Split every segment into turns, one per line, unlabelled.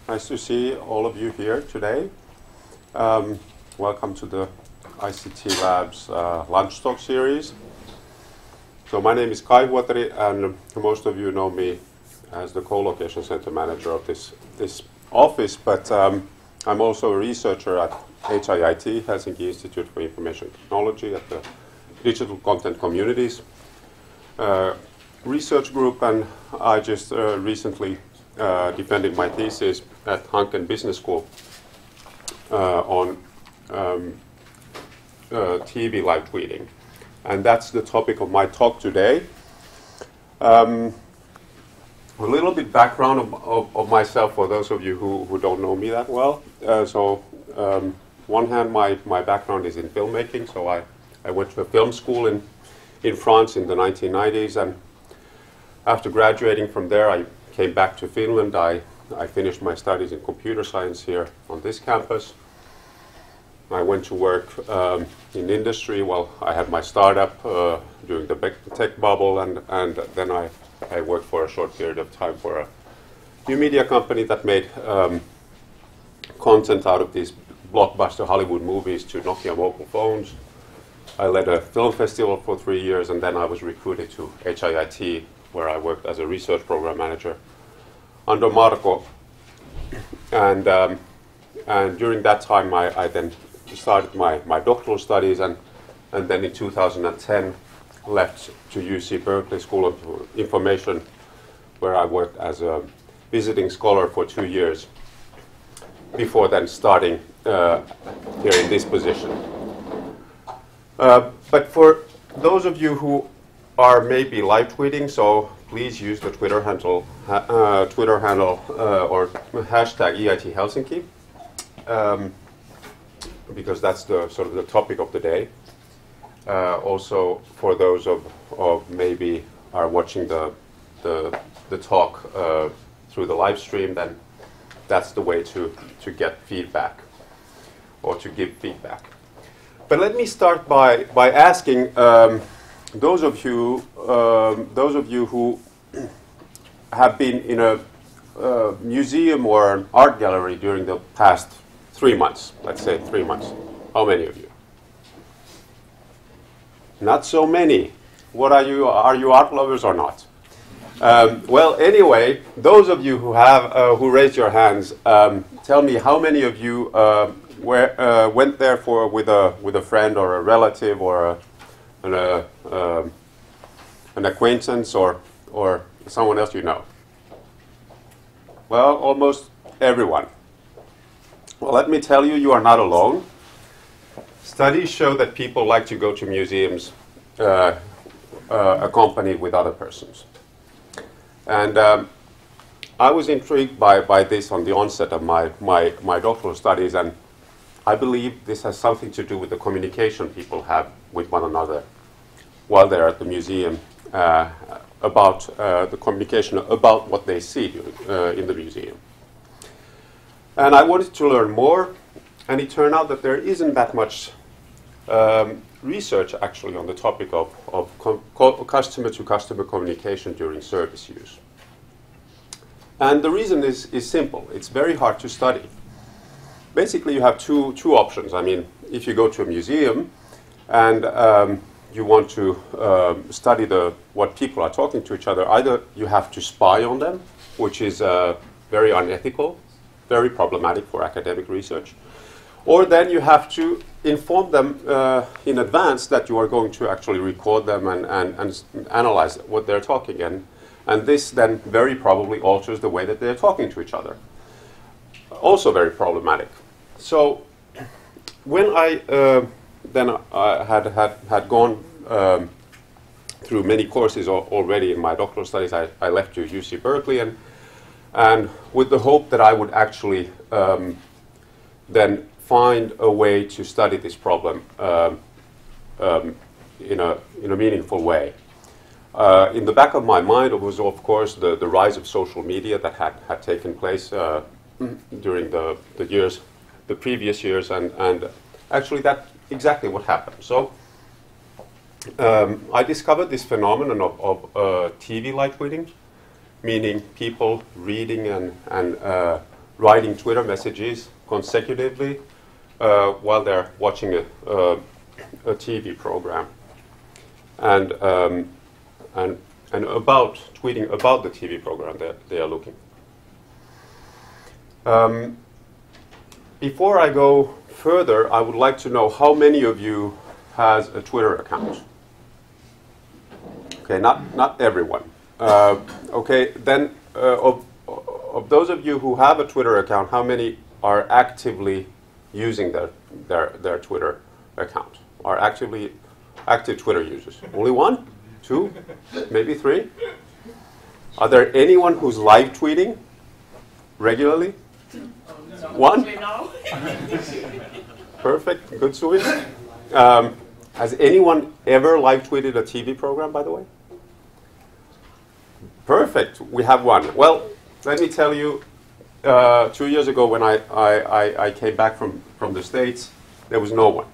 Nice to see all of you here today. Welcome to the ICT Labs Lunch Talk series. So my name is Kai Vuotari, and most of you know me as the co-location center manager of this office, but I'm also a researcher at HIIT, Helsinki Institute for Information Technology, at the Digital Content Communities research group, and I just recently defended my thesis at Hanken Business School on TV live tweeting. And that's the topic of my talk today. A little bit background of myself for those of you who don't know me that well. One hand, my background is in filmmaking, so I went to a film school in France in the 1990s, and after graduating from there, I came back to Finland. I finished my studies in computer science here on this campus. I went to work in industry. Well, I had my startup during the tech bubble, and then I worked for a short period of time for a new media company that made content out of these blockbuster Hollywood movies to Nokia mobile phones. I led a film festival for 3 years, and then I was recruited to HIIT, where I worked as a research program manager under Marko. And during that time, I then started my doctoral studies, and then in 2010 left to UC Berkeley School of Information, where I worked as a visiting scholar for 2 years before then starting here in this position. But for those of you who are maybe live tweeting, so please use the Twitter handle or hashtag EIT Helsinki, because that's the sort of the topic of the day. Also, for those of maybe are watching the talk through the live stream, then that's the way to get feedback or to give feedback. But let me start by asking those of you who have been in a museum or an art gallery during the past 3 months, let's say 3 months. How many of you? Not so many. What are you? Are you art lovers or not? Well, anyway, those of you who raised your hands, tell me how many of you went there with a friend or a relative or an acquaintance or someone else you know? Well, almost everyone. Well, let me tell you, you are not alone. Studies show that people like to go to museums accompanied with other persons. And I was intrigued by this on the onset of my doctoral studies, and I believe this has something to do with the communication people have with one another while they're at the museum, about the communication about what they see in the museum. And I wanted to learn more, and it turned out that there isn't that much research actually on the topic of customer-to-customer communication during service use. And the reason is simple. It's very hard to study. Basically, you have two options. I mean, if you go to a museum and you want to study what people are talking to each other, either you have to spy on them, which is very unethical, very problematic for academic research, or then you have to inform them in advance that you are going to actually record them and analyze what they're talking in. And this then very probably alters the way that they're talking to each other. Also very problematic. So when I had gone through many courses already in my doctoral studies, I left to UC Berkeley, and with the hope that I would actually then find a way to study this problem in a meaningful way. In the back of my mind, it was, of course, the rise of social media that had taken place during the previous years, and actually that's exactly what happened. So I discovered this phenomenon of TV live tweeting, meaning people reading and writing Twitter messages consecutively while they're watching a TV program, and about tweeting about the TV program that they are looking. Before I go further, I would like to know how many of you has a Twitter account. Okay, not everyone. Okay, then of those of you who have a Twitter account, how many are actively using their Twitter account? Are active Twitter users? Only one? Two? Maybe three? Are there anyone who's live tweeting regularly? One? Perfect. Good switch. Has anyone ever live tweeted a TV program, by the way? Perfect. We have one. Well, let me tell you, 2 years ago when I came back from the States, there was no one.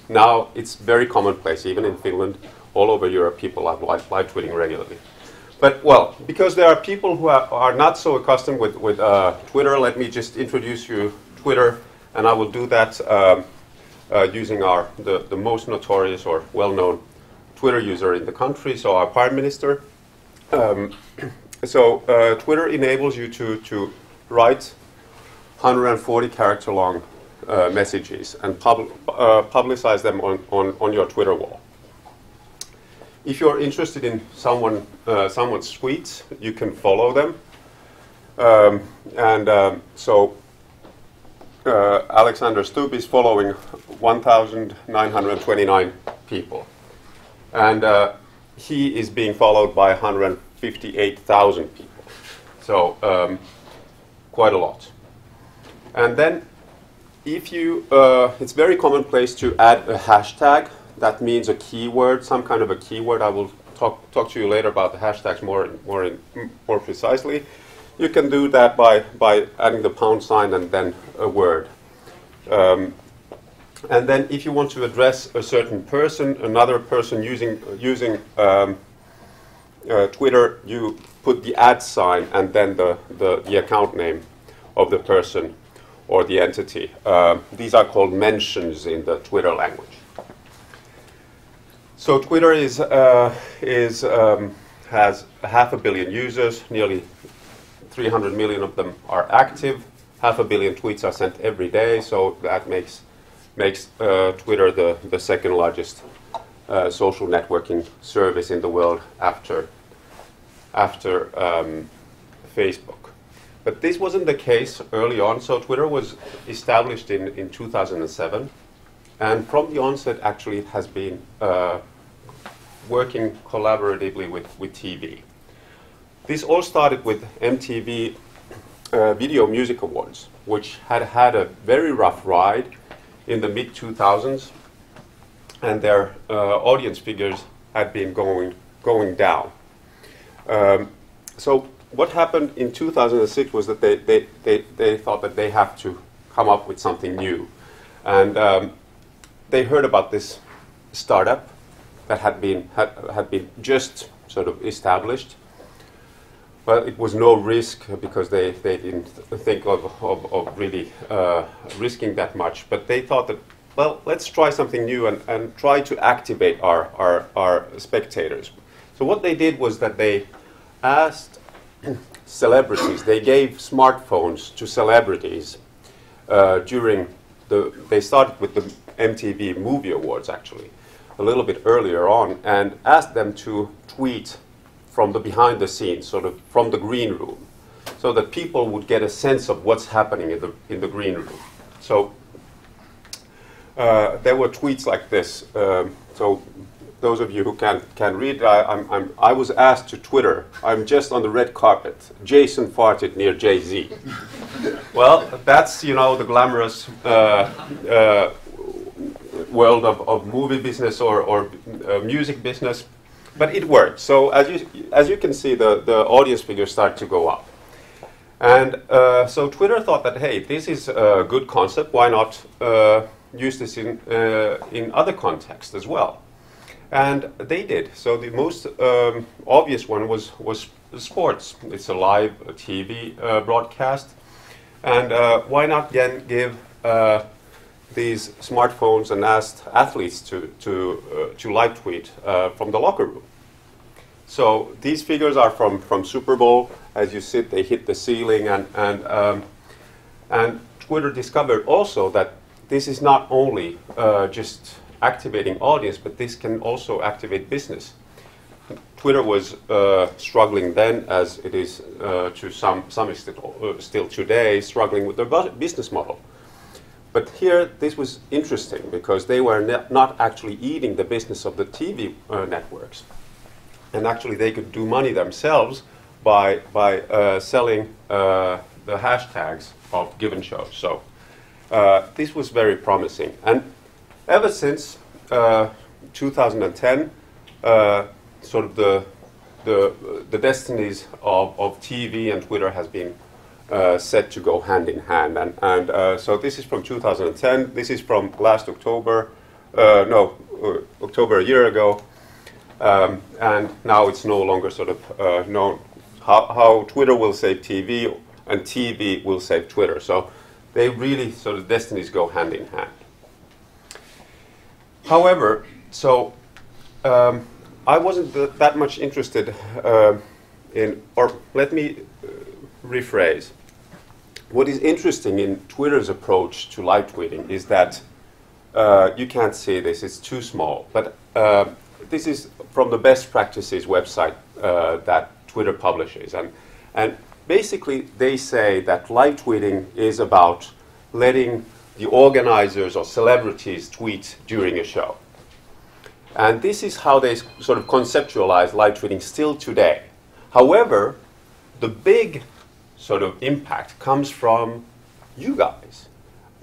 Now it's very commonplace, even in Finland, all over Europe, people are live tweeting regularly. But, well, because there are people who are not so accustomed with Twitter, let me just introduce you Twitter, and I will do that using the most notorious or well-known Twitter user in the country, so our Prime Minister. Twitter enables you to write 140-character long messages and publicize them on your Twitter wall. If you're interested in someone's tweets, you can follow them. Alexander Stubb is following 1,929 people. And he is being followed by 158,000 people. So quite a lot. And then if you, it's very commonplace to add a hashtag. That means a keyword, some kind of a keyword. I will talk to you later about the hashtags more precisely. You can do that by adding the pound sign and then a word. And then if you want to address a certain person, another person using Twitter, you put the @ sign and then the account name of the person or the entity. These are called mentions in the Twitter language. So Twitter has 500 million users, nearly 300 million of them are active. 500 million tweets are sent every day, so that makes Twitter the second largest social networking service in the world after Facebook. But this wasn't the case early on. So Twitter was established in 2007. And from the onset, actually, it has been working collaboratively with TV. This all started with MTV Video Music Awards, which had a very rough ride in the mid-2000s, and their audience figures had been going down. So what happened in 2006 was that they thought that they have to come up with something new. And they heard about this startup that had been just sort of established, but it was no risk because they didn't think of really risking that much. But they thought that, well, let's try something new and try to activate our spectators. So what they did was that they asked celebrities, they gave smartphones to celebrities they started with the MTV Movie Awards, actually, a little bit earlier on, and asked them to tweet from the behind the scenes, sort of from the green room, so that people would get a sense of what's happening in the green room. So there were tweets like this. So those of you who can read, I was asked to Twitter, I'm just on the red carpet. Jason farted near Jay-Z. Well, that's, the glamorous world of movie business or music business, but it worked. So as you can see, the audience figures start to go up. And so Twitter thought that, hey, this is a good concept. Why not use this in other contexts as well? And they did. So the most obvious one was sports. It's a live TV broadcast. And why not again give these smartphones and ask athletes to live tweet from the locker room? So these figures are from Super Bowl. As you sit, they hit the ceiling, and Twitter discovered also that this is not only just activating audience, but this can also activate business. Twitter was struggling then, as it is to some extent still today, struggling with their business model. But here, this was interesting because they were not actually eating the business of the TV networks. And actually, they could do money themselves by selling the hashtags of given shows. So this was very promising. And ever since 2010, sort of the destinies of TV and Twitter has been set to go hand in hand. And so this is from 2010. This is from last October. October a year ago. And now it's no longer sort of known how Twitter will save TV and TV will save Twitter. So they really sort of destinies go hand in hand. However, so I wasn't that much interested in, or let me rephrase. What is interesting in Twitter's approach to live tweeting is that you can't see this, it's too small, but this is from the best practices website that Twitter publishes. And basically they say that live tweeting is about letting the organizers or celebrities tweet during a show. And this is how they sort of conceptualize live tweeting still today. However, the big sort of impact comes from you guys,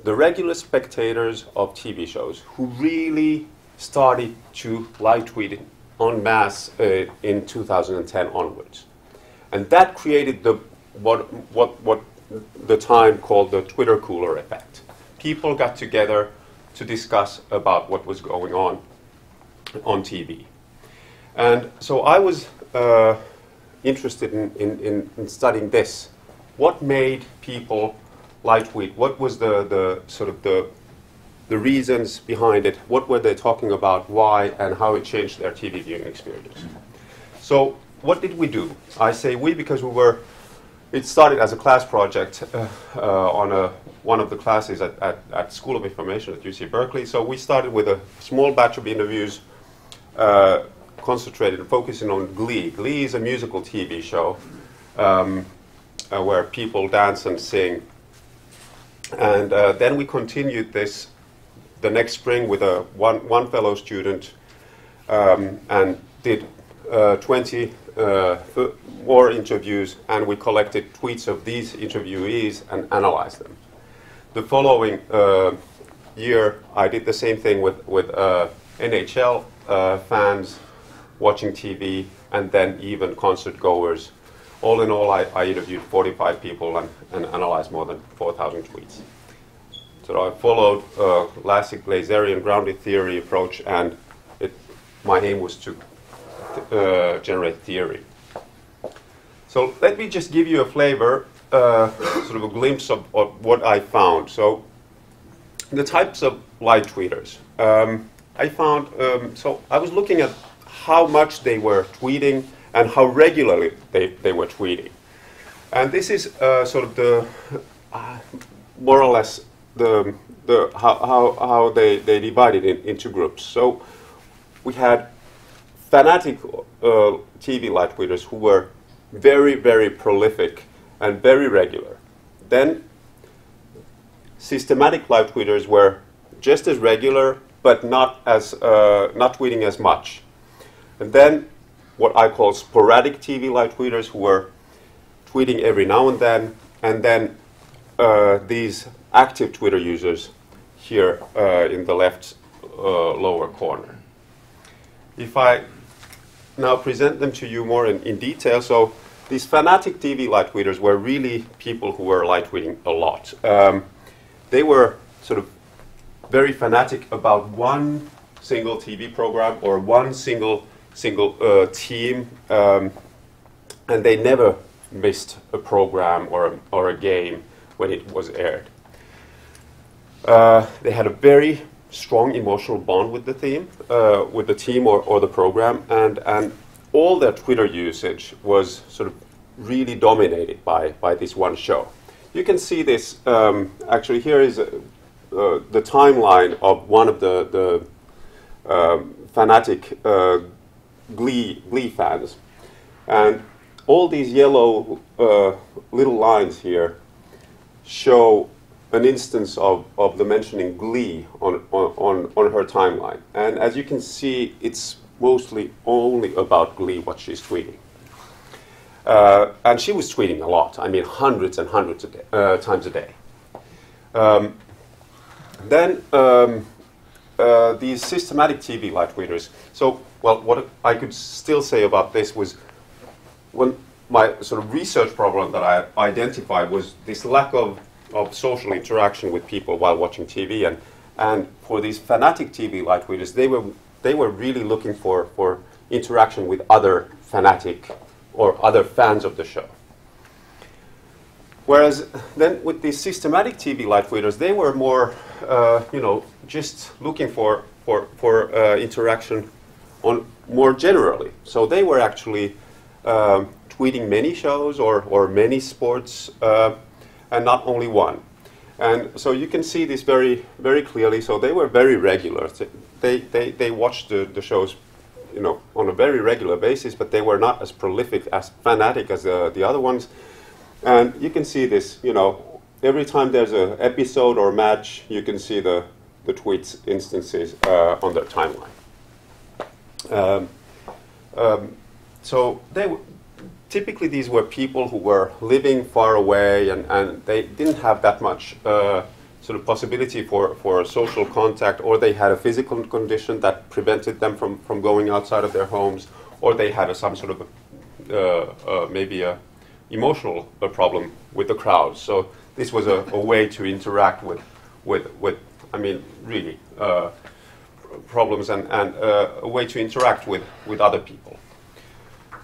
the regular spectators of TV shows who really started to live tweet en masse in 2010 onwards. And that created what the time called the Twitter cooler effect. People got together to discuss about what was going on TV. And so I was interested in studying this. What made people live tweet? What was the sort of the reasons behind it? What were they talking about? Why? And how it changed their TV viewing experience? So what did we do? I say we because it started as a class project on one of the classes at School of Information at UC Berkeley. So we started with a small batch of interviews concentrated and focusing on Glee. Glee is a musical TV show where people dance and sing. And then we continued this the next spring with one fellow student and did 20 more interviews, and we collected tweets of these interviewees and analyzed them. The following year, I did the same thing with NHL fans watching TV, and then even concert goers. All in all, I interviewed 45 people and analyzed more than 4,000 tweets. So I followed classic Blazerian grounded theory approach, and my aim was to generate theory. So let me just give you a flavor, sort of a glimpse of what I found. So the types of live tweeters. I found, so I was looking at how much they were tweeting and how regularly they were tweeting. And this is sort of the, more or less, how they divided it into groups. So we had fanatic TV live tweeters who were very, very prolific and very regular. Then systematic live tweeters were just as regular, but not tweeting as much. And then what I call sporadic TV live tweeters who were tweeting every now and then these active Twitter users here in the left lower corner. If I now present them to you more in detail, so these fanatic TV live tweeters were really people who were live tweeting a lot. They were sort of very fanatic about one single TV program or one single team, and they never missed a program or a game when it was aired. They had a very strong emotional bond with the theme, with the team or the program, and all their Twitter usage was sort of really dominated by this one show. You can see this, actually here is the timeline of one of the fanatic Glee fans. And all these yellow little lines here show an instance of the mentioning Glee on her timeline. And as you can see, it's mostly only about Glee, what she's tweeting. And she was tweeting a lot. I mean, hundreds and hundreds of times a day. Then these systematic TV live tweeters. So, well, what I could still say about this was, when my sort of research problem that I identified was this lack of social interaction with people while watching TV, and for these fanatic TV live tweeters, they were really looking for interaction with other fanatic or other fans of the show. Whereas then with these systematic TV live tweeters, they were more, just looking for interaction on more generally. So they were actually tweeting many shows or many sports, and not only one. And so you can see this very, very clearly. So they were very regular. They watched the shows, on a very regular basis, but they were not as prolific, as fanatic as the other ones. And you can see this, every time there's an episode or match, you can see the tweets instances on their timeline. So typically these were people who were living far away, and they didn't have that much sort of possibility for social contact, or they had a physical condition that prevented them from going outside of their homes, or they had some sort of maybe a emotional problem with the crowd. So this was a way to interact with I mean, really problems and a way to interact with other people.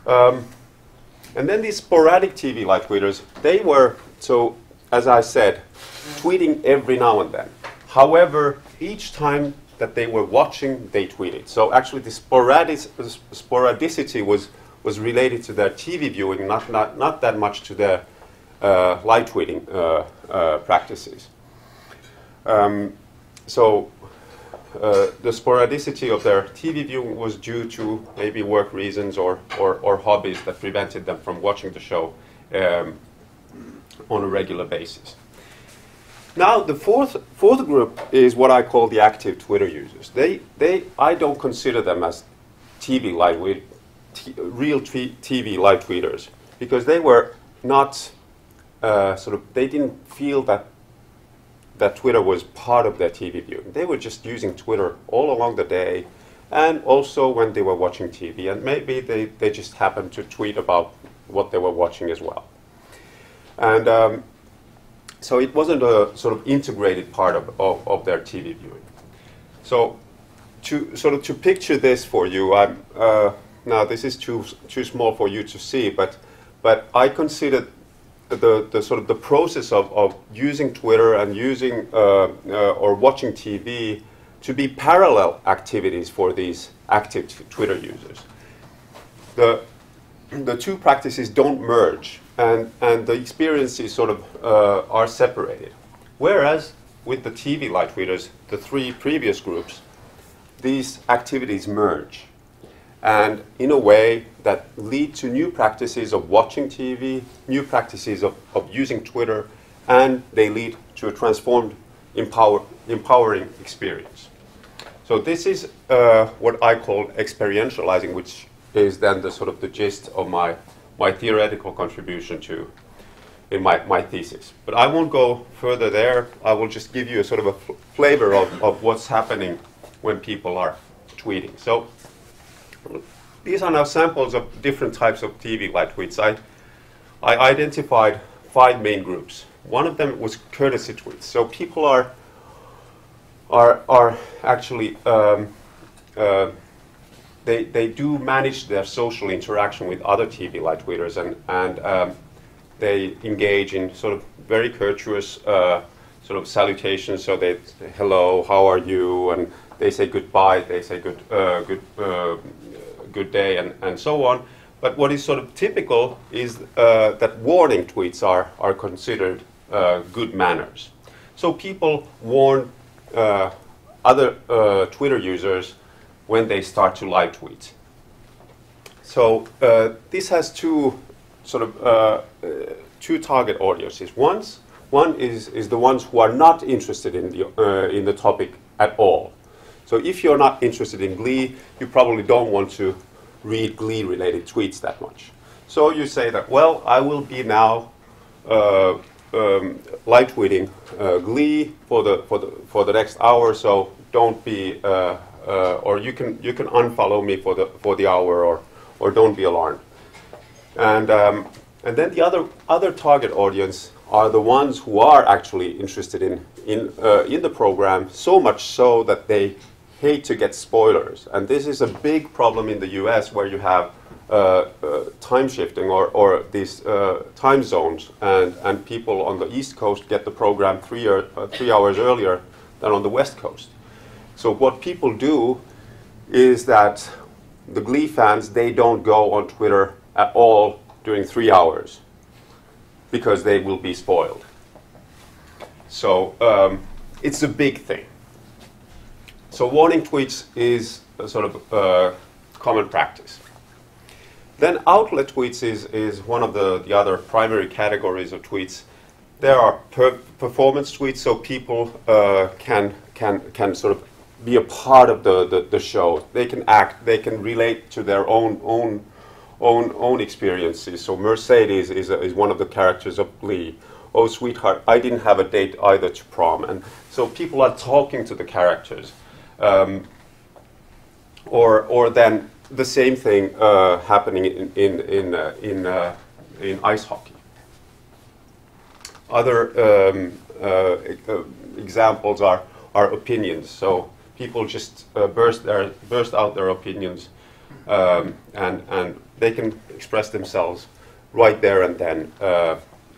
And then these sporadic TV live tweeters, they were, so as I said, tweeting every now and then. However, each time that they were watching, they tweeted. So actually the sporadicity was related to their TV viewing, not that much to their live tweeting practices. So the sporadicity of their TV viewing was due to maybe work reasons or hobbies that prevented them from watching the show on a regular basis. Now, the fourth group is what I call the active Twitter users. I don't consider them as TV live real TV live tweeters, because they were not they didn't feel that Twitter was part of their TV viewing. They were just using Twitter all along the day, and also when they were watching TV, and maybe they just happened to tweet about what they were watching as well. And so it wasn't a sort of integrated part of their TV viewing. So to picture this for you, now this is too small for you to see, but I consider the sort of the process of using Twitter and using or watching TV to be parallel activities for these active Twitter users. The two practices don't merge, and the experiences sort of are separated. Whereas with the TV live tweeters, the three previous groups, these activities merge, and in a way that lead to new practices of watching TV, new practices of using Twitter, and they lead to a transformed, empowering experience. So this is what I call experientializing, which is then the sort of the gist of my theoretical contribution in my thesis. But I won't go further there. I will just give you a sort of a flavor of what's happening when people are tweeting. So these are now samples of different types of TV live tweets. I identified 5 main groups. One of them was courtesy tweets. So people are actually they do manage their social interaction with other TV live tweeters, and they engage in sort of very courteous sort of salutations. So they say, hello, how are you? And they say goodbye, they say good day, and so on. But what is sort of typical is that warning tweets are considered good manners. So people warn other Twitter users when they start to live tweet. So this has two sort of two target audiences. One is the ones who are not interested in the topic at all. So if you're not interested in Glee, you probably don't want to read Glee-related tweets that much. So you say that, well, I will be now live tweeting Glee for the next hour. So don't be, or you can unfollow me for the hour, or don't be alarmed. And then the other target audience are the ones who are actually interested in the program, so much so that they hate to get spoilers. And this is a big problem in the US, where you have time shifting or these time zones, and people on the East Coast get the program 3 hours earlier than on the West Coast. So what people do is that the Glee fans, they don't go on Twitter at all during 3 hours because they will be spoiled. So it's a big thing. So warning tweets is a sort of common practice. Then outlet tweets is one of the other primary categories of tweets. There are performance tweets, so people can sort of be a part of the show. They can act, they can relate to their own experiences. So Mercedes is one of the characters of Glee. Oh, sweetheart, I didn't have a date either to prom. And so people are talking to the characters. Or then the same thing happening in ice hockey. Other examples are opinions. So people just burst out their opinions, and they can express themselves right there and then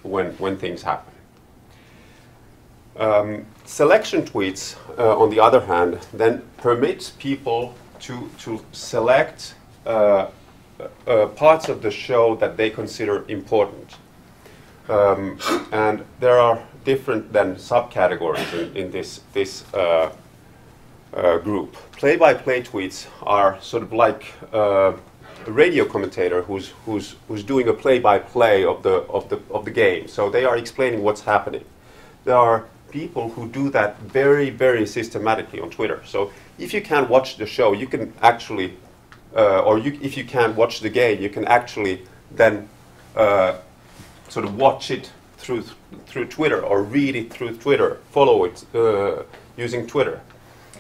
when things happen. Selection tweets, on the other hand, then permits people to select parts of the show that they consider important. And there are different then subcategories in this group. Play-by-play tweets are sort of like a radio commentator who's doing a play-by-play of the game. So they are explaining what's happening. There are people who do that very, very systematically on Twitter. So if you can't watch the show, you can actually, if you can't watch the game, you can actually then sort of watch it through Twitter, or read it through Twitter, follow it using Twitter,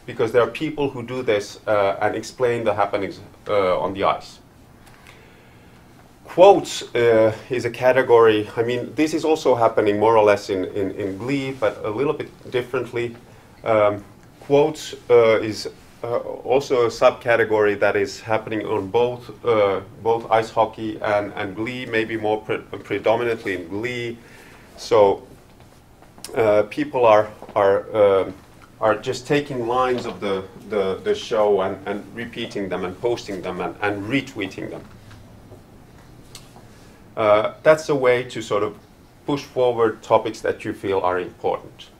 because there are people who do this and explain the happenings on the ice. Quotes is a category. I mean, this is also happening more or less in Glee, but a little bit differently. Quotes is also a subcategory that is happening on both ice hockey and Glee, maybe more predominantly in Glee. So people are just taking lines of the show and repeating them and posting them and retweeting them. That's a way to sort of push forward topics that you feel are important.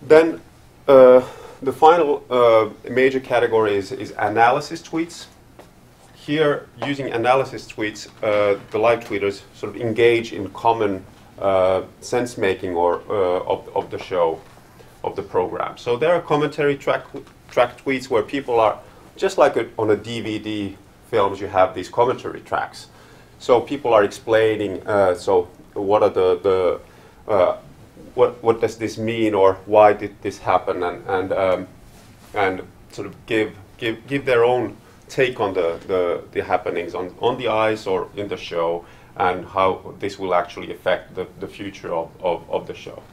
Then the final major category is analysis tweets. Here, using analysis tweets, the live tweeters sort of engage in common sense-making of the show, of the program. So there are commentary track tweets where people are, just like on a DVD films, you have these commentary tracks. So people are explaining, so what are what does this mean, or why did this happen, and sort of give their own take on the happenings on the ice or in the show, and how this will actually affect the future of the show.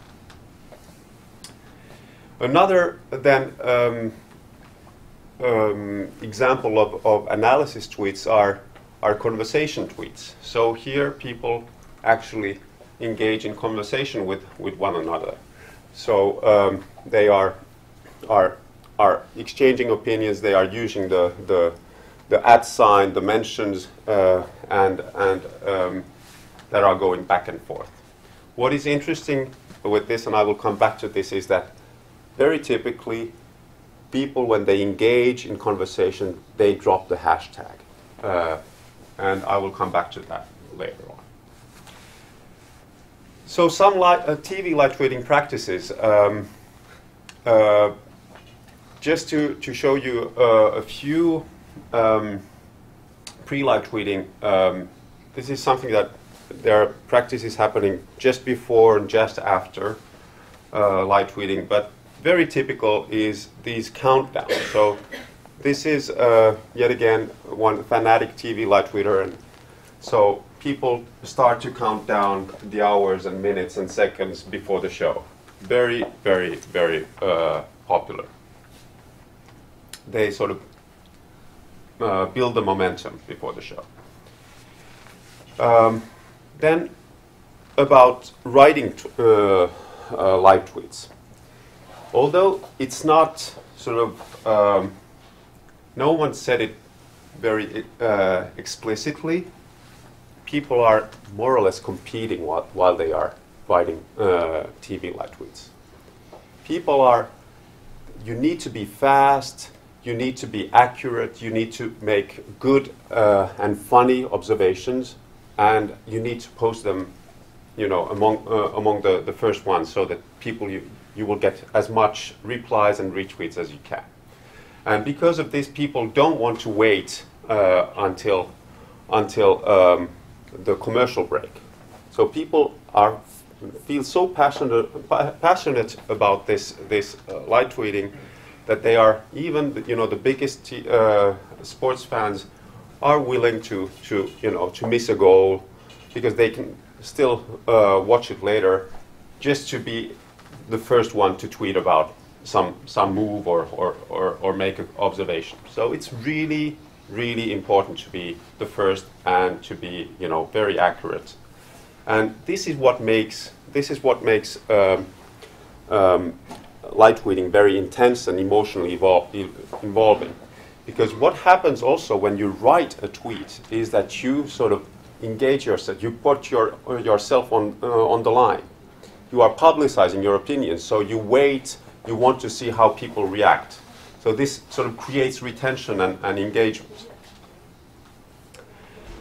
Another then example of analysis tweets are conversation tweets. So here people actually engage in conversation with one another. So they are exchanging opinions. They are using the at sign, the mentions, and that are going back and forth. What is interesting with this, and I will come back to this, is that very typically people, when they engage in conversation, they drop the hashtag. And I will come back to that later on. So some TV live tweeting practices. Just to show you a few pre-live tweeting, this is something that there are practices happening just before and just after live tweeting, but very typical is these countdowns. So this is yet again one fanatic TV live tweeter, and so people start to count down the hours and minutes and seconds before the show. Very, very, very popular. They sort of build the momentum before the show. Then about writing live tweets. Although it's not sort of, no one said it very explicitly, people are more or less competing while they are writing TV live tweets. People are, you need to be fast, you need to be accurate, you need to make good and funny observations, and you need to post them, you know, among the first ones, so that people you will get as much replies and retweets as you can. And because of this, people don't want to wait until the commercial break. So people feel so passionate about this live tweeting that they are, even the biggest sports fans are willing to miss a goal because they can still watch it later, just to be the first one to tweet about some move or make an observation. So it's really, really important to be the first and to be very accurate. And this is what makes live tweeting very intense and emotionally involving. Because what happens also when you write a tweet is that you sort of engage yourself, you put yourself on the line. You are publicizing your opinions, so you wait, you want to see how people react. So this sort of creates retention and engagement.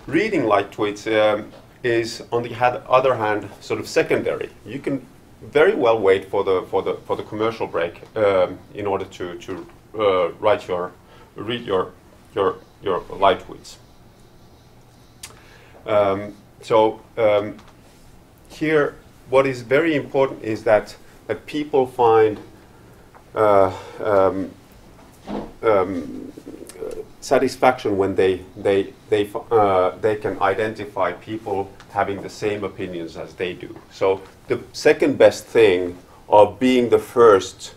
Reading live tweets is, on the other hand, sort of secondary. You can very well wait for the commercial break in order to read your live tweets. Here, what is very important is that people find satisfaction when they can identify people having the same opinions as they do. So the second best thing of being the first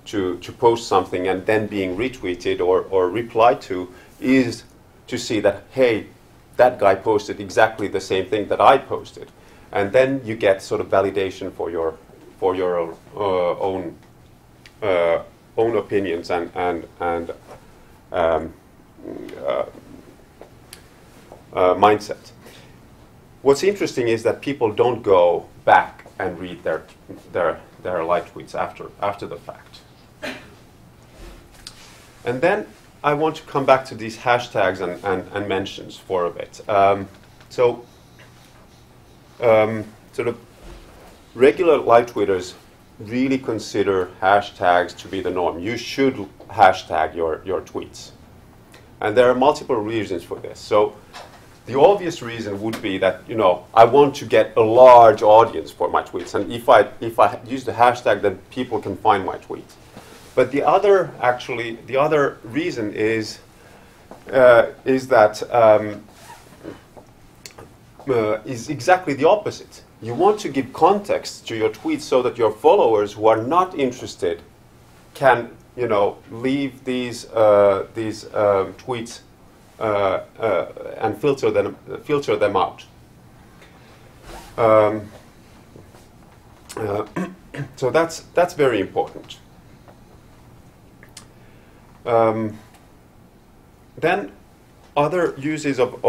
to post something and then being retweeted or replied to is to see that, hey, that guy posted exactly the same thing that I posted, and then you get sort of validation for your own opinions and mindset. What's interesting is that people don't go back and read their live tweets after the fact. And then I want to come back to these hashtags and mentions for a bit. Sort of regular live tweeters really consider hashtags to be the norm. You should hashtag your tweets. And there are multiple reasons for this. So the obvious reason would be that, I want to get a large audience for my tweets. And if I use the hashtag, then people can find my tweets. But the other reason is exactly the opposite. You want to give context to your tweets so that your followers who are not interested can, leave these tweets and filter them out. Um, so that's very important. Then other uses of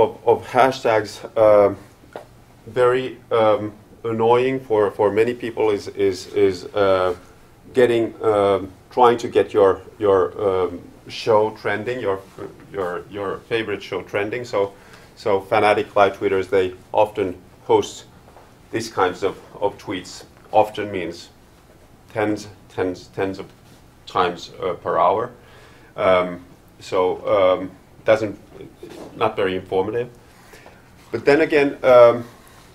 hashtags, very annoying for many people is getting trying to get your show trending, your favorite show trending. So fanatic live tweeters, they often post these kinds of tweets. Often means tens of times per hour. Doesn't not very informative. But then again,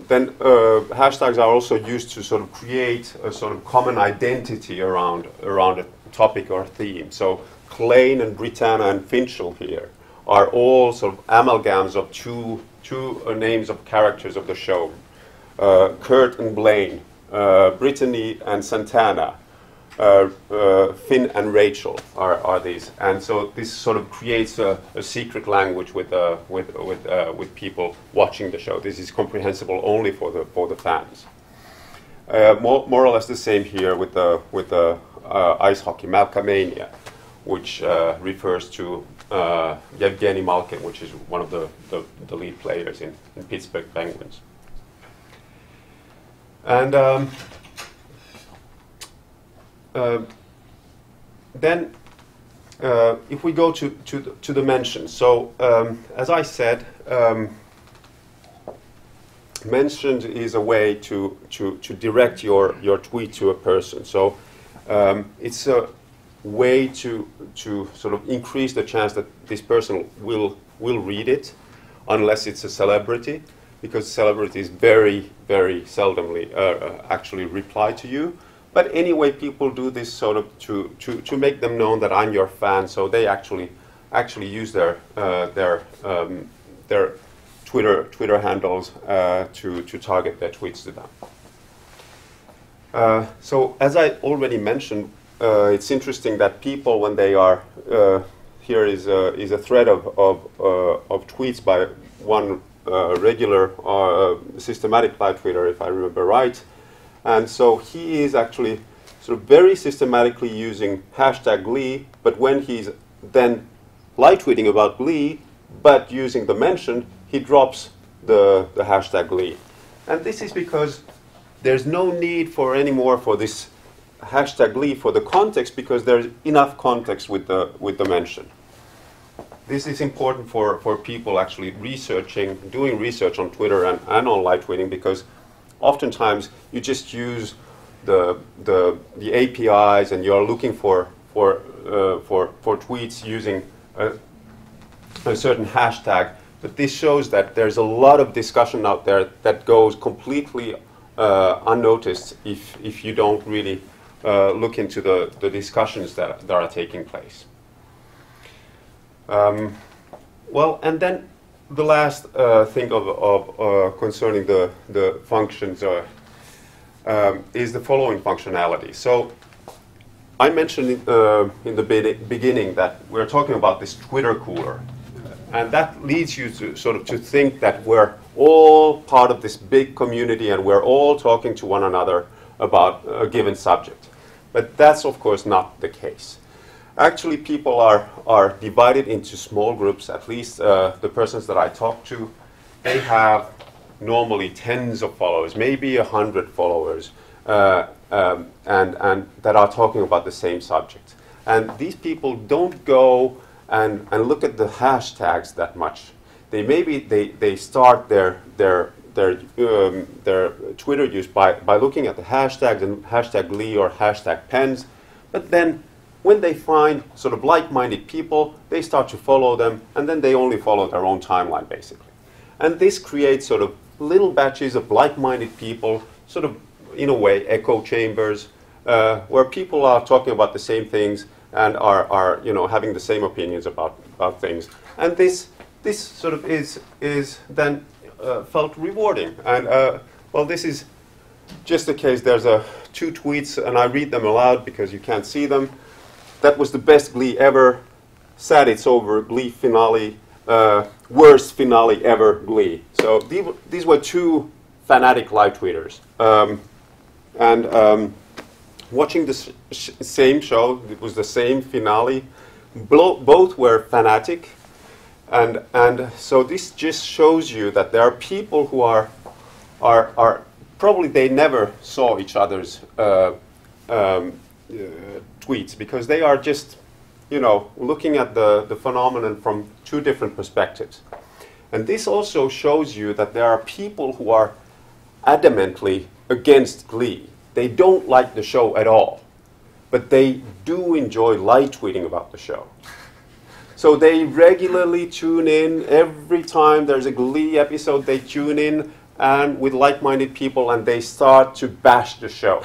hashtags are also used to sort of create a sort of common identity around a topic or theme. So Klein and Britannia and Finchel here are all sort of amalgams of two names of characters of the show. Kurt and Blaine, Brittany and Santana, Finn and Rachel are these, and so this sort of creates a secret language with people watching the show. This is comprehensible only for the fans. More or less the same here with the ice hockey Malkamania, which refers to Yevgeny Malkin, which is one of the lead players in Pittsburgh Penguins. And then if we go to the mentions, so as I said, mentioned is a way to direct your tweet to a person. So it's a way to sort of increase the chance that this person will read it, unless it's a celebrity, because celebrities very seldomly actually reply to you. But anyway, people do this sort of to make them known that I'm your fan. So they actually use their Twitter handles to target their tweets to them. So as I already mentioned, it's interesting that people, when they are here is a thread of tweets by one regular systematic live tweeter, if I remember right. And so he is actually sort of very systematically using hashtag Glee, but when he's then live tweeting about Glee, but using the mention, he drops the hashtag Glee. And this is because there's no need for anymore for this hashtag Glee for the context, because there's enough context with the mention. This is important for people actually doing research on Twitter and on live tweeting, because oftentimes you just use the APIs and you're looking for tweets using a certain hashtag. But this shows that there's a lot of discussion out there that goes completely unnoticed if you don't really look into the discussions that are taking place. Well, and then the last thing of concerning the functions is the following functionality. So I mentioned in the beginning that we're talking about this Twitter cooler, and that leads you to sort of to think that we're all part of this big community and we're all talking to one another about a given subject. But that's of course not the case. Actually, people are divided into small groups. At least the persons that I talk to, they have normally tens of followers, maybe 100 followers, and that are talking about the same subject. And these people don't go and look at the hashtags that much. They start their Twitter use by looking at the hashtags and hashtag Glee or hashtag Pens, but then when they find sort of like-minded people, they start to follow them, and then they only follow their own timeline, basically. And this creates sort of little batches of like-minded people, sort of, in a way, echo chambers, where people are talking about the same things and are having the same opinions about things. And this sort of is then felt rewarding. And, well, this is just the case. There's two tweets, and I read them aloud because you can't see them. That was the best Glee ever. Sad it's over. Glee finale. Worst finale ever. Glee. So these were two fanatic live tweeters. Watching the same show, it was the same finale. Both were fanatic, and so this just shows you that there are people who are probably they never saw each other's tweets, because they are just, you know, looking at the phenomenon from two different perspectives. And this also shows you that there are people who are adamantly against Glee. They don't like the show at all, but they do enjoy live tweeting about the show. So they regularly tune in. Every time there's a Glee episode, they tune in and with like-minded people, and they start to bash the show.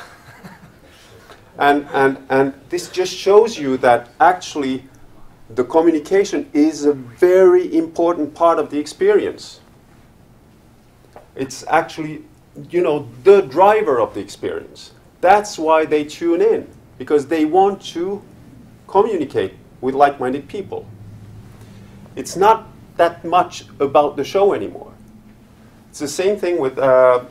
And this just shows you that actually the communication is a very important part of the experience. It's actually, you know, the driver of the experience. That's why they tune in, because they want to communicate with like-minded people. It's not that much about the show anymore. It's the same thing with the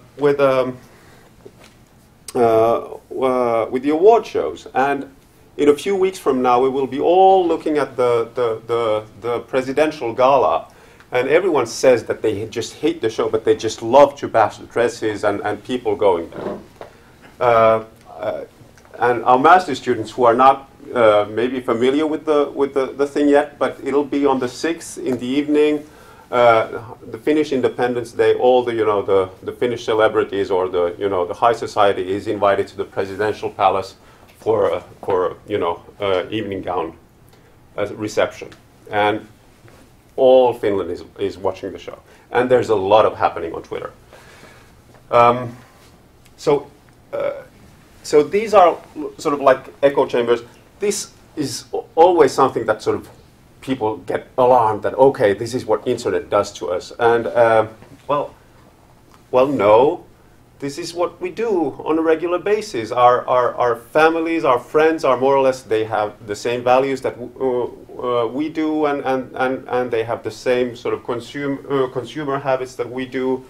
award shows. And in a few weeks from now, we will be all looking at the presidential gala, and everyone says that they just hate the show, but they just love to bash the dresses and people going there. And our master's students who are not maybe familiar with the thing yet, but it'll be on the 6th in the evening, the Finnish Independence Day. All the Finnish celebrities or the high society is invited to the presidential palace for evening gown reception, and all Finland is watching the show, and there's a lot of happening on Twitter. So these are sort of like echo chambers. This is always something that sort of people get alarmed that, okay, this is what internet does to us. And well, no, this is what we do on a regular basis. Our families, our friends are more or less, they have the same values that we do, and they have the same sort of consumer habits that we do.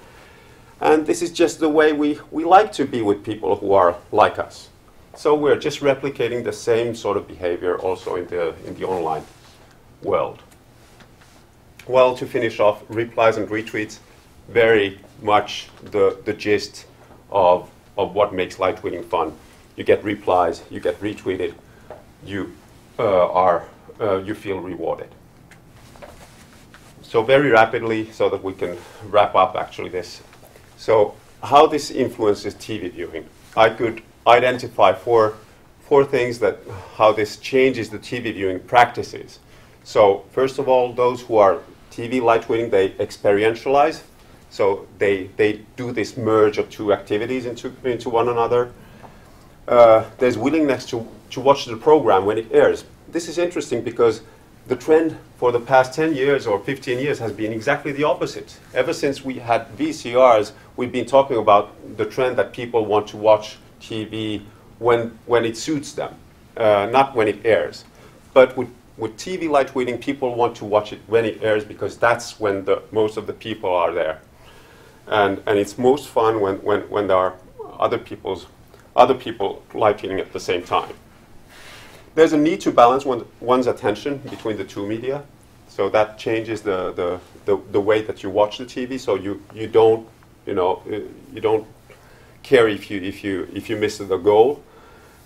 And this is just the way we like to be with people who are like us. So we're just replicating the same sort of behavior also in the online world. Well, to finish off, replies and retweets, very much the gist of what makes live tweeting fun. You get replies, you get retweeted, you feel rewarded. So very rapidly, so that we can wrap up actually this. So how this influences TV viewing. I could identify four things that how this changes the TV viewing practices. So first of all, those who are TV live tweeting, they experientialize. So they do this merge of two activities into one another. There's willingness to watch the program when it airs. This is interesting because the trend for the past 10 years or 15 years has been exactly the opposite. Ever since we had VCRs, we've been talking about the trend that people want to watch TV when it suits them, not when it airs. But with TV live tweeting, people want to watch it when it airs because that's when most of the people are there. And it's most fun when there are other people live tweeting at the same time. There's a need to balance one's attention between the two media, so that changes the way that you watch the TV. So you don't care if you miss the goal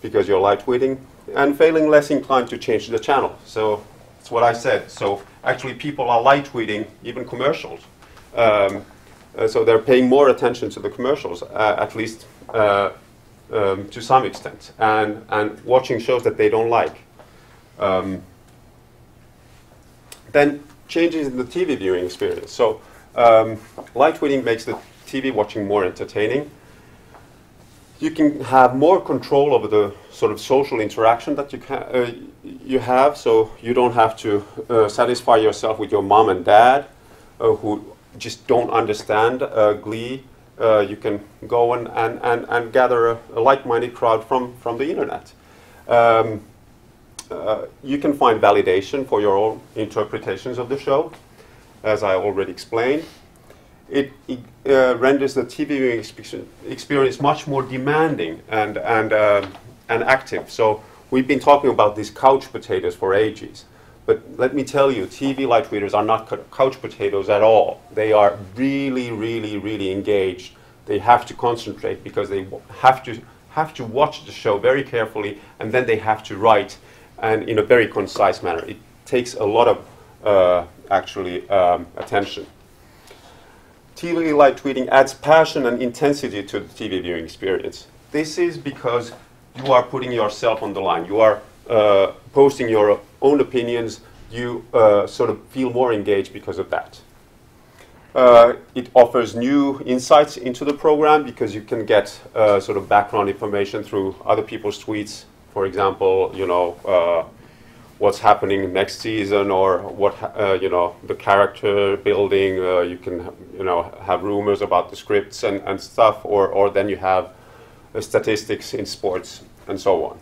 because you're live tweeting, and feeling less inclined to change the channel. So that's what I said. So actually, people are live tweeting even commercials. So they're paying more attention to the commercials, at least. To some extent, and watching shows that they don't like. Then changes in the TV viewing experience. So live tweeting makes the TV watching more entertaining. You can have more control over the sort of social interaction that you have, so you don't have to satisfy yourself with your mom and dad who just don't understand Glee. You can go and gather a like-minded crowd from the internet. You can find validation for your own interpretations of the show, as I already explained. it renders the TV viewing experience much more demanding and active. So we've been talking about these couch potatoes for ages. But let me tell you, TV light readers are not couch potatoes at all. They are really, really, really engaged. They have to concentrate because they have to watch the show very carefully, and then they have to write, and in a very concise manner. It takes a lot of attention. TV light reading adds passion and intensity to the TV viewing experience. This is because you are putting yourself on the line. You are posting your own opinions. You sort of feel more engaged because of that. It offers new insights into the program because you can get sort of background information through other people's tweets. For example, what's happening next season, or what the character building. You can have rumors about the scripts and stuff, or then you have statistics in sports and so on.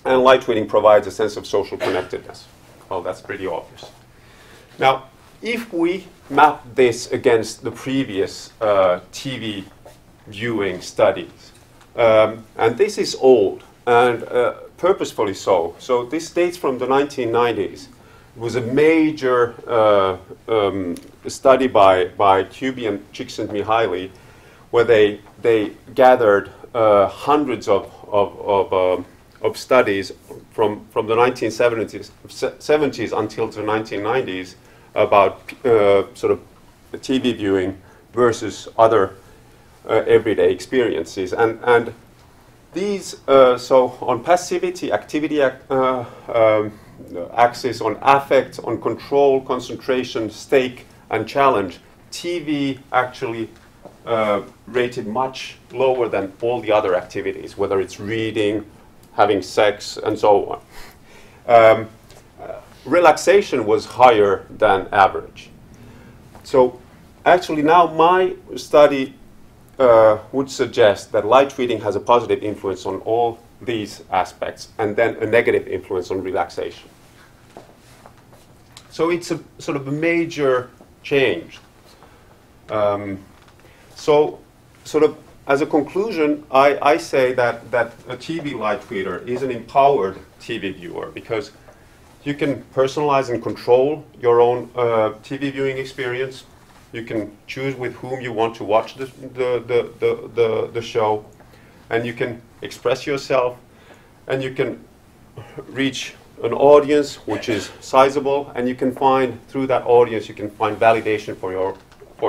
And light reading provides a sense of social connectedness. Well, that's pretty obvious. Now, if we map this against the previous TV viewing studies, and this is old, and purposefully so. So this dates from the 1990s. It was a major study by Kuby and Csikszentmihalyi, where they gathered hundreds of studies from the 1970s until the 1990s about sort of TV viewing versus other everyday experiences. And these, so on passivity, activity axis, on affect, on control, concentration, stake, and challenge, TV actually rated much lower than all the other activities, whether it's reading, having sex, and so on. Relaxation was higher than average. So actually now my study would suggest that light reading has a positive influence on all these aspects, and then a negative influence on relaxation. So it's a sort of a major change. So sort of as a conclusion, I say that a TV light reader is an empowered TV viewer, because you can personalize and control your own TV viewing experience. You can choose with whom you want to watch the show, and you can express yourself, and you can reach an audience which is sizable, and you can find, through that audience, you can find validation for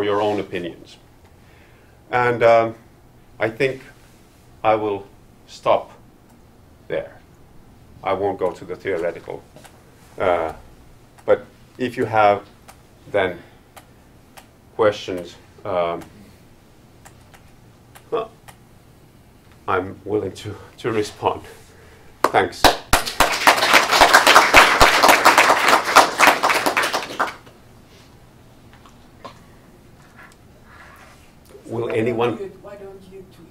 your own opinions. And I think I will stop there. I won't go to the theoretical. But if you have then questions, well, I'm willing to respond. Thanks. Will anyone?
Why don't you tweet?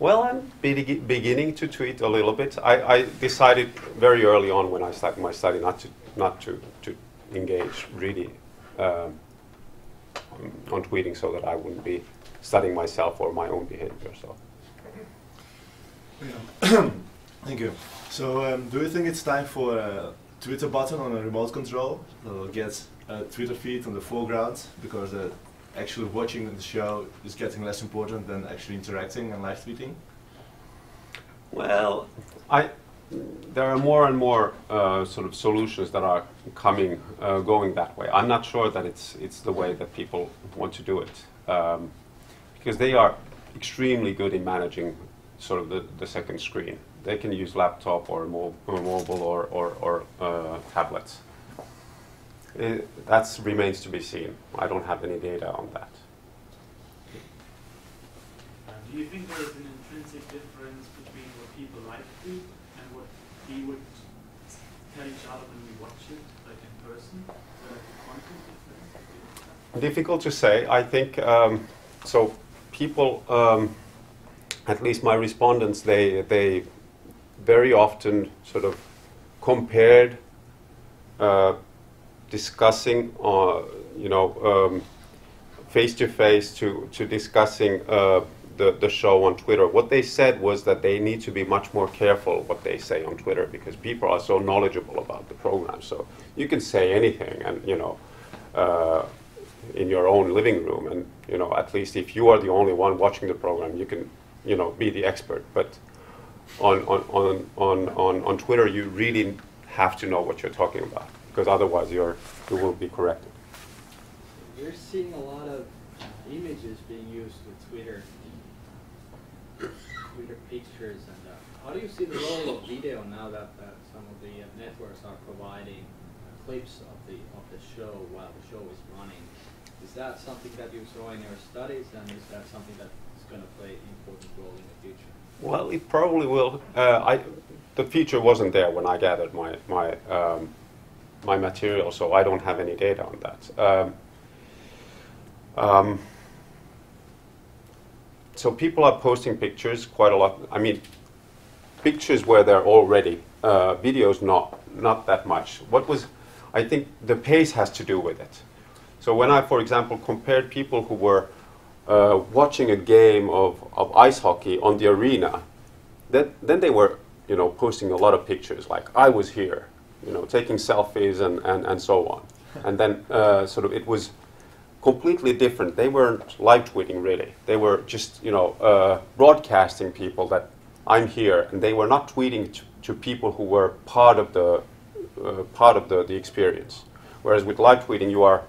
Well, I'm beginning to tweet a little bit. I decided very early on when I started my study not to engage really on tweeting, so that I wouldn't be studying myself or my own behavior. So.
Yeah. Thank you. So, do you think it's time for a Twitter button on a remote control that will get a Twitter feed on the foreground, because actually watching the show is getting less important than actually interacting and live tweeting?
Well, there are more and more sort of solutions that are coming, going that way. I'm not sure that it's the way that people want to do it, because they are extremely good in managing sort of the second screen. They can use laptop or mobile or tablets. That remains to be seen. I don't have any data on that.
Do you think there is an intrinsic difference between what people like to do and what we would tell each other when we watch it, like in person? Like a content difference?
Difficult to say. I think so. People, at least my respondents, they very often sort of compared discussing, face-to-face to discussing the show on Twitter, what they said was that they need to be much more careful what they say on Twitter because people are so knowledgeable about the program. So you can say anything, and in your own living room, and at least if you are the only one watching the program, you can be the expert. But on Twitter, you really have to know what you're talking about because otherwise you will be corrected.
We're seeing a lot of images being used with Twitter pictures, and how do you see the role of video now that some of the networks are providing clips of the show while the show is running? Is that something that you saw in your studies, and is that something that is going to play an important role in the future?
Well, it probably will. The feature wasn't there when I gathered my material, so I don't have any data on that. So people are posting pictures quite a lot. I mean, pictures where they're already, videos not that much. I think the pace has to do with it. So when I, for example, compared people who were watching a game of ice hockey on the arena, then they were, posting a lot of pictures, like I was here, taking selfies and so on. And then it was completely different. They weren't live tweeting really. They were just, broadcasting people that I'm here, and they were not tweeting to people who were part of the experience. Whereas with live tweeting, you are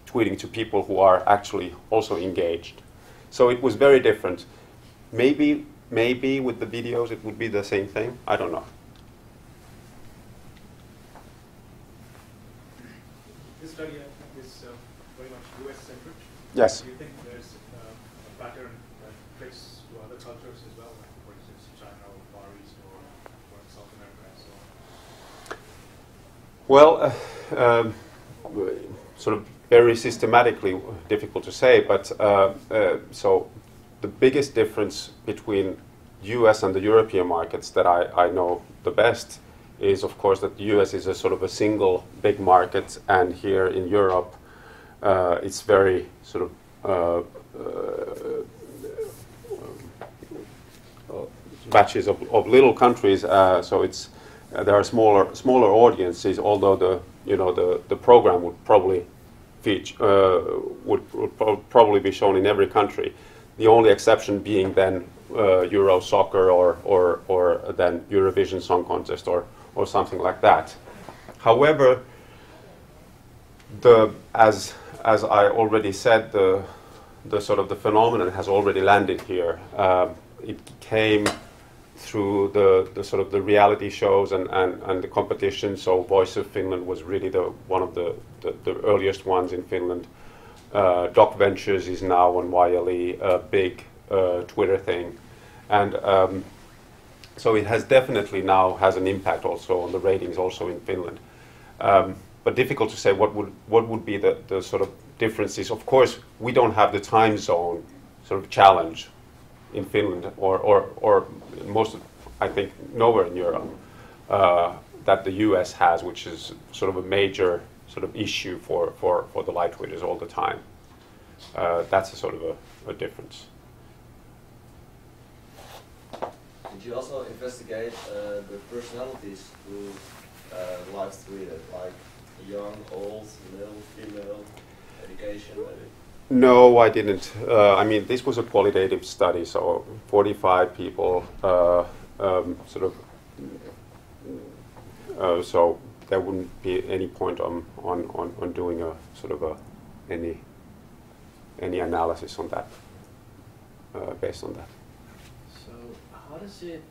tweeting to people who are actually also engaged. So it was very different. Maybe with the videos it would be the same thing. I don't know.
This study, I think, is very much US-centric.
Yes.
Do you think there's a pattern that fits to other cultures as well, like for instance China or Far East or South America and so on?
Well, sort of very systematically difficult to say, but so the biggest difference between US and the European markets that I know the best is, of course, that the US is a sort of a single big market, and here in Europe it's very sort of batches of little countries, so it's there are smaller audiences, although the program would probably probably be shown in every country. The only exception being then Euro Soccer or then Eurovision Song Contest or something like that. However, as I already said, the sort of the phenomenon has already landed here. It came through the sort of the reality shows and the competition. So Voice of Finland was really one of the earliest ones in Finland. Doc Ventures is now on YLE, a big Twitter thing, and so it has definitely now has an impact also on the ratings also in Finland. But difficult to say what would be the sort of differences. Of course, we don't have the time zone sort of challenge in Finland or most, I think, nowhere in Europe that the US has, which is sort of a major sort of issue for the light tweeters all the time. That's a sort of a difference.
Did you also investigate the personalities who live tweeted, like young, old, male, female, education, maybe?
No, I didn't. I mean, this was a qualitative study, so 45 people, sort of. So there wouldn't be any point on doing a sort of any analysis on that based on that.
So how does it?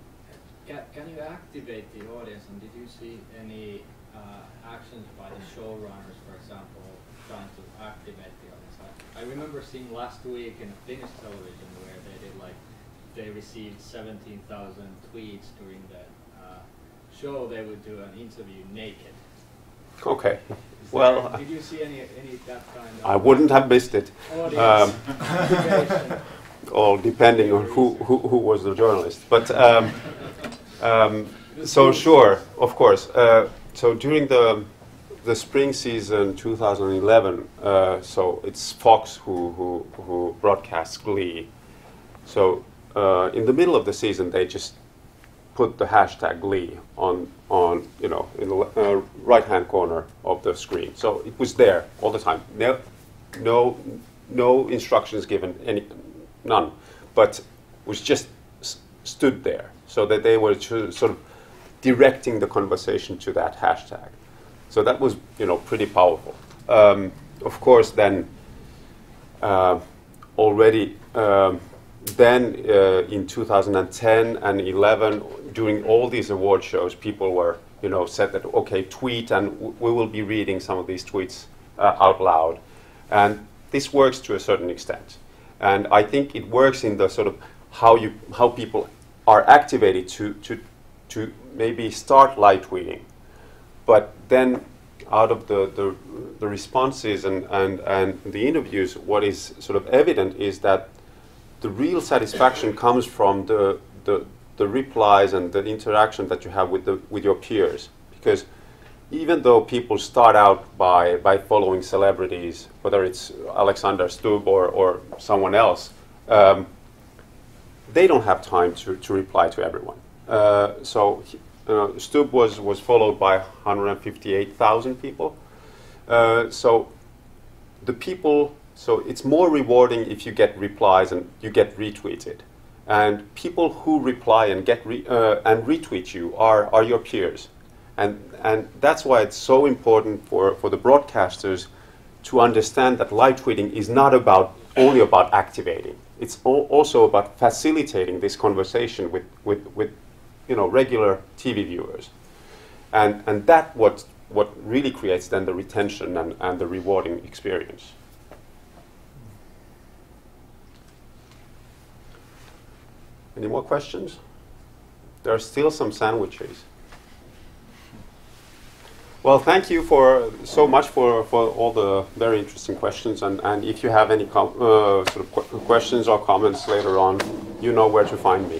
Can you activate the audience? And did you see any actions by the showrunners, for example, trying to activate the audience? I remember seeing last week in Finnish television where they received 17,000 tweets during the show. They would do an interview naked.
Okay. Well,
did you see any that kind of?
I wouldn't have missed it. All depending on who was the journalist. But so sure, of course. So during the the spring season 2011, so it's Fox who broadcasts Glee. So in the middle of the season, they just put the hashtag Glee on in the right-hand corner of the screen. So it was there all the time. No instructions given, none, but was just stood there, so that they were sort of directing the conversation to that hashtag. So that was, pretty powerful. Of course, then already then in 2010 and 11, during all these award shows, people were, said that, okay, tweet, and we will be reading some of these tweets out loud. And this works to a certain extent. And I think it works in the sort of how people are activated to maybe start live tweeting. But then out of the responses and the interviews, what is sort of evident is that the real satisfaction comes from the replies and the interaction that you have with your peers. Because even though people start out by following celebrities, whether it's Alexander Stubb or someone else, they don't have time to reply to everyone. So Stubb was followed by 158,000 people. So the people, so it's more rewarding if you get replies and you get retweeted. And people who reply and get and retweet you are your peers. And that's why it's so important for the broadcasters to understand that live tweeting is not only about activating. It's also about facilitating this conversation with regular TV viewers. And that what really creates then the retention and the rewarding experience. Any more questions? There are still some sandwiches. Well, thank you so much for all the very interesting questions. And if you have any questions or comments later on, you know where to find me.